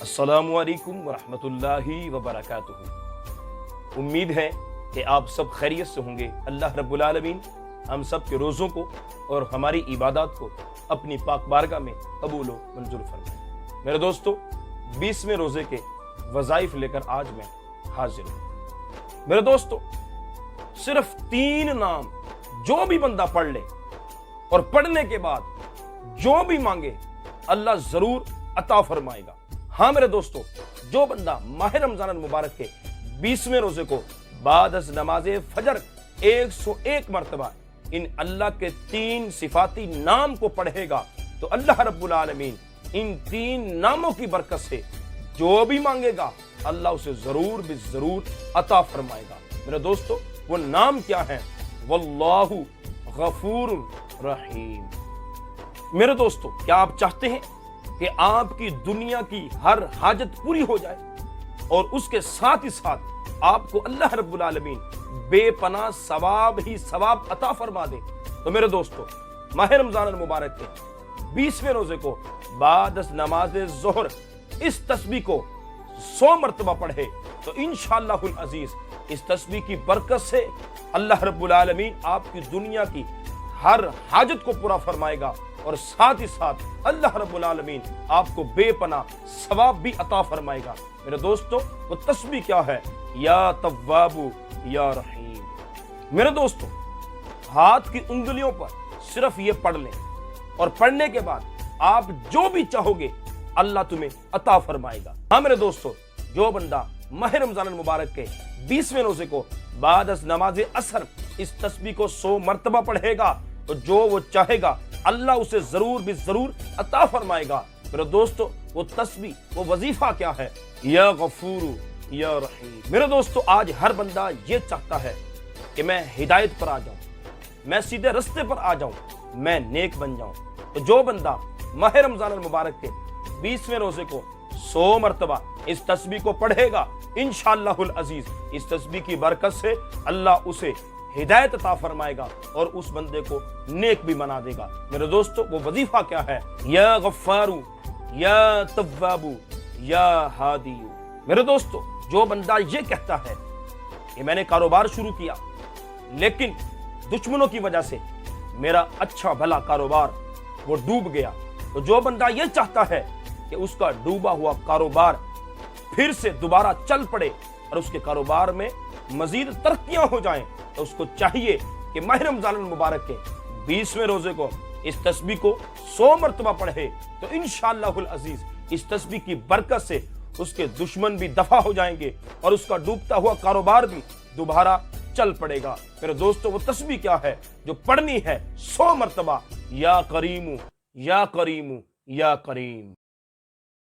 السلام علیکم ورحمۃ اللہ وبرکاتہ۔ امید ہے کہ آپ سب خیریت سے ہوں گے۔ اللہ رب العالمین ہم سب کے روزوں کو اور ہماری عبادات کو اپنی پاک بارگاہ میں قبول و منظور فرمائے۔ میرے دوستو، 20ویں روزے کے وظائف لے کر آج میں حاضر ہوں۔ میرے دوستو، صرف 3 نام جو بھی بندہ پڑھ لے اور پڑھنے کے بعد جو بھی مانگے اللہ ضرور عطا فرمائے گا۔ ہاں میرے دوستو، جو بندہ ماہ رمضان المبارک کے 20ویں روزے کو بعد از نماز فجر 101 مرتبہ ان اللہ کے 3 صفاتی نام کو پڑھے گا تو اللہ رب العالمین ان 3 ناموں کی برکت سے جو بھی مانگے گا اللہ اسے ضرور بھی ضرور عطا فرمائے گا۔ میرے دوستو، وہ نام کیا ہے؟ واللہ غفور رحیم۔ میرے دوستو، کیا آپ چاہتے ہیں کہ آپ کی دنیا کی ہر حاجت پوری ہو جائے اور اس کے ساتھ ہی ساتھ آپ کو اللہ رب العالمین بے پناہ ثواب ہی ثواب عطا فرما دے؟ تو میرے دوستو، ماہ رمضان المبارک کے 20ویں روزے کو بعد از نماز ظہر اس تسبیح کو 100 مرتبہ پڑھے تو انشاءاللہ العزیز اس تسبیح کی برکت سے اللہ رب العالمین آپ کی دنیا کی ہر حاجت کو پورا فرمائے گا اور ساتھ ہی ساتھ اللہ رب العالمین آپ کو بے پناہ ثواب بھی عطا فرمائے گا۔ میرے دوستو، وہ تسبیح کیا ہے؟ یا تواب یا رحیم۔ میرے دوستو، ہاتھ کی انگلیوں پر صرف یہ پڑھ لیں اور پڑھنے کے بعد آپ جو بھی چاہو گے اللہ تمہیں عطا فرمائے گا۔ ہاں میرے دوستو، جو بندہ ماہ رمضان المبارک کے 20ویں روزے کو بعد از نماز عصر اس تسبیح کو 100 مرتبہ پڑھے گا تو جو وہ چاہے گا اللہ اسے ضرور بھی ضرور عطا فرمائے گا۔ میرے دوستو، وہ تسبیح، وہ وظیفہ کیا ہے؟ یا غفور یا رحیم۔ میرے دوستو، آج ہر بندہ یہ چاہتا ہے کہ میں ہدایت پر آ جاؤں، میں سیدھے رستے پر آ جاؤں، میں نیک بن جاؤں۔ تو جو بندہ ماہ رمضان المبارک کے 20ویں روزے کو 100 مرتبہ اس تسبیح کو پڑھے گا انشاءاللہ العزیز اس تسبیح کی برکت سے اللہ اسے ہدایت عطا فرمائے گا اور اس بندے کو نیک بھی بنا دے گا۔ میرے دوستو، وہ وظیفہ کیا ہے؟ یا غفار یا تواب یا ہادی۔ میرے دوستو، جو بندہ یہ کہتا ہے کہ میں نے کاروبار شروع کیا لیکن دشمنوں کی وجہ سے میرا اچھا بھلا کاروبار وہ ڈوب گیا، تو جو بندہ یہ چاہتا ہے کہ اس کا ڈوبا ہوا کاروبار پھر سے دوبارہ چل پڑے اور اس کے کاروبار میں مزید ترقیاں ہو جائیں تو اس کو چاہیے کہ ماہ رمضان المبارک کے 20ویں روزے کو اس تسبیح کو 100 مرتبہ پڑھے تو انشاءاللہ العزیز اس تسبیح کی برکت سے اس کے دشمن بھی دفع ہو جائیں گے اور اس کا ڈوبتا ہوا کاروبار بھی دوبارہ چل پڑے گا۔ میرے دوستو، وہ تسبیح کیا ہے جو پڑھنی ہے 100 مرتبہ؟ یا کریم یا کریم یا کریم۔